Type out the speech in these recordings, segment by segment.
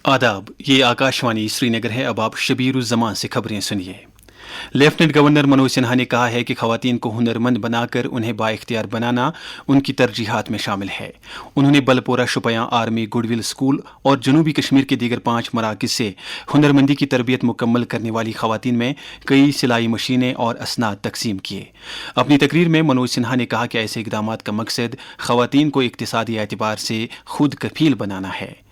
आदाब, ये आकाशवाणी श्रीनगर है। अब आप शबीरुज़्ज़मान से खबरें सुनिए। लेफ्टिनेंट गवर्नर मनोज सिन्हा ने कहा है कि खवातीन को हुनरमंद बनाकर उन्हें बाइख्तियार बनाना उनकी तरजीहात में शामिल है। उन्होंने बलपोरा, शुपयां, आर्मी, गुडविल स्कूल और जनूबी कश्मीर के दीगर 5 मराकज़ से हुनरमंदी की तरबियत मुकम्मल करने वाली खवातीन में कई सिलाई मशीनें और असनाद तकसीम किए। अपनी तकरीर में मनोज सिन्हा ने कहा कि ऐसे इक़दामात का मकसद खवातीन को इक़्तिसादी एतबार से खुद कफील बनाना है।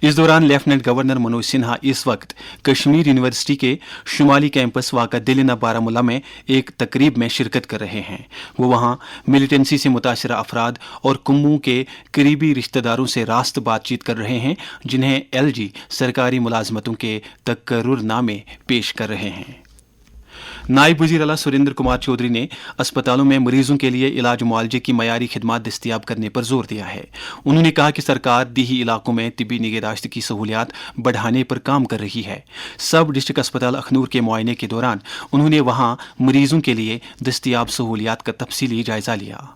इस दौरान लेफ्टिनेंट गवर्नर मनोज सिन्हा इस वक्त कश्मीर यूनिवर्सिटी के शुमाली कैंपस वाक़ा दिलना बारामूला में एक तकरीब में शिरकत कर रहे हैं। वो वहाँ मिलिटेंसी से मुतासरा अफराद और कुम्मू के करीबी रिश्तेदारों से रास्त बातचीत कर रहे हैं, जिन्हें LG सरकारी मुलाजमतों के तकर्रुरनामे पेश कर रहे हैं। नायब वज़ीर आला सुरेंद्र कुमार चौधरी ने अस्पतालों में मरीजों के लिए इलाज मुआलजे की मयारी खिदमात दस्तियाब करने पर जोर दिया है। उन्होंने कहा कि सरकार दीही इलाकों में तिब्बी निगहदाश्त की सहूलियात बढ़ाने पर काम कर रही है। सब डिस्ट्रिक्ट अस्पताल अखनूर के मुआयने के दौरान उन्होंने वहां मरीजों के लिए दस्तियाब सहूलियात का तफसीली जायजा लिया।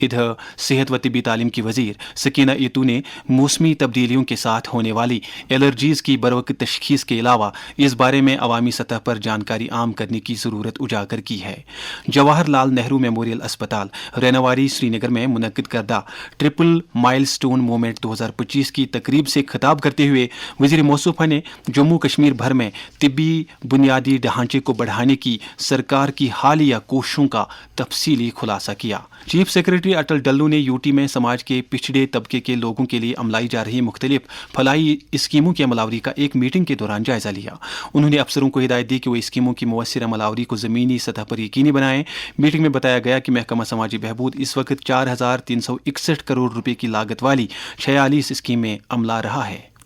इधर सेहत व तिब्बी तालीम की वजीर सकीना ईतू ने मौसमी तब्दीलियों के साथ होने वाली एलर्जीज़ की बरवक्त तशखीस के अलावा इस बारे में अवामी सतह पर जानकारी आम करने की ज़रूरत उजागर की है। जवाहर लाल नेहरू मेमोरियल अस्पताल रेनावारी श्रीनगर में मुनक्किद करदा ट्रिपल माइलस्टोन मूवमेंट 2025 की तकरीब से खिताब करते हुए वज़ीर मौसूफ़ा ने जम्मू कश्मीर भर में तिब्बी बुनियादी ढांचे को बढ़ाने की सरकार की हालिया कोशिशों का तफसीली खुलासा किया। चीफ सेक्रेटरी अटल डल्लू ने यूटी में समाज के पिछड़े तबके के लोगों के लिए अमलाई जा रही मुख्तलिफ फलाई स्कीमों की अमलावरी का एक मीटिंग के दौरान जायजा लिया। उन्होंने अफसरों को हिदायत दी कि वो स्कीमों की मुअस्सिर अमलावरी को ज़मीनी सतह पर यकीनी बनाएं। मीटिंग में बताया गया कि महकमा समाजी बहबूद इस वक्त 4,361 करोड़ रुपए की लागत वाली 46 स्कीमें अमला रहा है।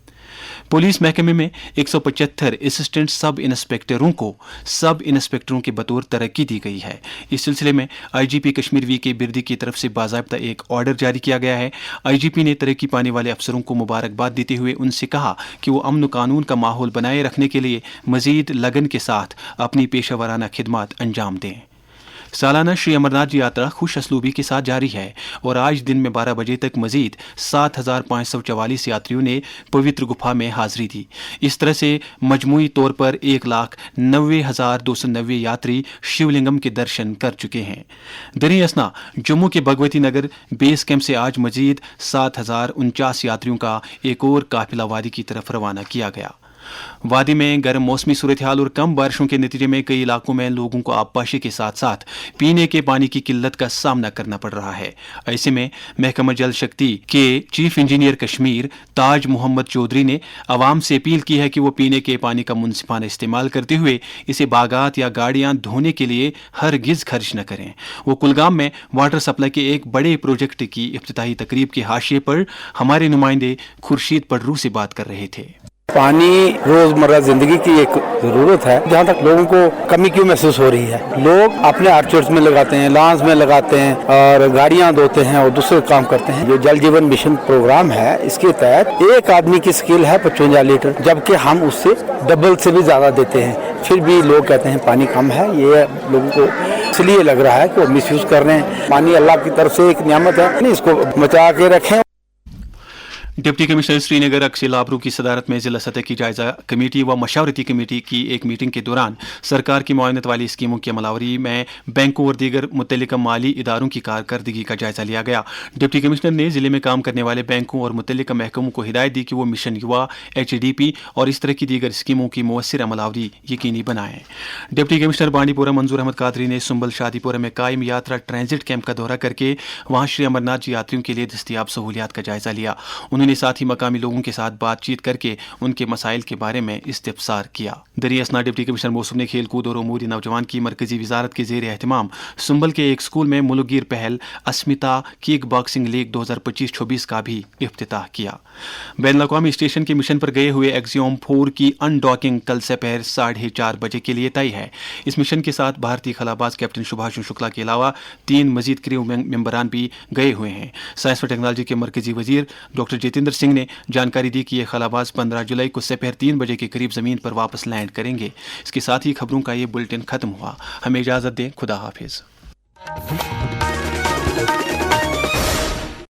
पुलिस महकमे में 175 असिस्टेंट सब इंस्पेक्टरों को सब इंस्पेक्टरों के बतौर तरक्की दी गई है। इस सिलसिले में IGP कश्मीर VK बिरदी की तरफ से बाज़ाब्ता एक ऑर्डर जारी किया गया है। IGP ने तरक्की पाने वाले अफसरों को मुबारकबाद देते हुए उनसे कहा कि वो अमन कानून का माहौल बनाए रखने के लिए मज़ीद लगन के साथ अपनी पेशेवराना खिदमत अंजाम दें। सालाना श्री अमरनाथ जी यात्रा खुश असलूबी के साथ जारी है और आज दिन में 12 बजे तक मजीद 7,544 यात्रियों ने पवित्र गुफा में हाजिरी दी। इस तरह से मजमूई तौर पर 1,90,290 यात्री शिवलिंगम के दर्शन कर चुके हैं। दरी असना जम्मू के भगवती नगर बेस कैंप से आज मजीद 7,049 यात्रियों का एक और काफिला वादी की तरफ रवाना किया गया। वादी में गर्म मौसमी सूरत हाल और कम बारिशों के नतीजे में कई इलाकों में लोगों को आबपाशी के साथ साथ पीने के पानी की किल्लत का सामना करना पड़ रहा है। ऐसे में महकमा जल शक्ति के चीफ इंजीनियर कश्मीर ताज मोहम्मद चौधरी ने आवाम से अपील की है कि वो पीने के पानी का मुनसिफाना इस्तेमाल करते हुए इसे बागात या गाड़ियां धोने के लिए हरगिज खर्च न करें। वो कुलगाम में वाटर सप्लाई के एक बड़े प्रोजेक्ट की इफ्तिताही तकरीब के हाशिए पर हमारे नुमाइंदे खुर्शीद पडरू से बात कर रहे थे। पानी रोजमर्रा जिंदगी की एक जरूरत है। जहाँ तक लोगों को कमी क्यों महसूस हो रही है, लोग अपने आर्चर्ड्स में लगाते हैं, लॉन्स में लगाते हैं और गाड़ियां धोते हैं और दूसरे काम करते हैं। जो जल जीवन मिशन प्रोग्राम है, इसके तहत एक आदमी की स्किल है 55 लीटर, जबकि हम उससे डबल से भी ज्यादा देते हैं। फिर भी लोग कहते हैं पानी कम है। ये लोगों को इसलिए लग रहा है कि वो मिसयूज कर रहे हैं। पानी अल्लाह की तरफ से एक नियामत है, इसको बचा के रखें। डिप्टी कमिश्नर श्रीनगर अक्सिल आबरू की सदारत में जिला सतह की जायजा कमेटी व मशावरती कमेटी की एक मीटिंग के दौरान सरकार की मुआयनत वाली स्कीमों की अमलावरी में बैंकों और दीगर मुतल्लिका माली इदारों की कारकर्दगी का जायजा लिया गया। डिप्टी कमिश्नर ने जिले में काम करने वाले बैंकों और मुतल्लिका महकमों को हिदायत दी कि वो मिशन युवा, HDP और इस तरह की दीगर स्कीमों की मुअस्सिर अमलावरी यकीनी बनाएं। डिप्टी कमिश्नर बांडीपोरा मंजूर अहमद कादरी ने सुंबल शादीपुरा में कायम यात्रा ट्रांजिट कैंप का दौरा करके वहाँ श्री अमरनाथ जी यात्रियों के लिए दस्तियाब सहूलियात का जायजा लिया। उन्होंने साथ ही मकामी लोगों के साथ बातचीत करके उनके मसाइल के बारे में इस्तिफसार किया। दरी असना डिप्टी कमिश्नर मौसम ने खेल कूद और उमूर नौजवान की मरकजी वजारत के जेर एहतमाम सुंबल के एक स्कूल में मुलुगीर पहल अस्मिता किक बॉक्सिंग लीग 2025-26 का भी इफ्तिताह किया। बैनुल-अक़वामी स्टेशन के मिशन पर गए हुए एक्सियोम 4 की अनडॉकिंग कल दोपहर 4:30 बजे के लिए तय है। इस मिशन के साथ भारतीय खलाबाज कैप्टन सुभाष शुक्ला के अलावा 3 मजीद क्रू मेंबरान भी गए हुए हैं। साइंस व टेक्नोलॉजी के मरकजी वजीर डॉक्टर जितेंद्र सिंह ने जानकारी दी कि ये खलाबाज 15 जुलाई को दोपहर 3 बजे के करीब ज़मीन पर वापस लैंड करेंगे। इसके साथ ही खबरों का ये बुलेटिन खत्म हुआ। हमें इजाज़त दें। खुदा हाफिज़।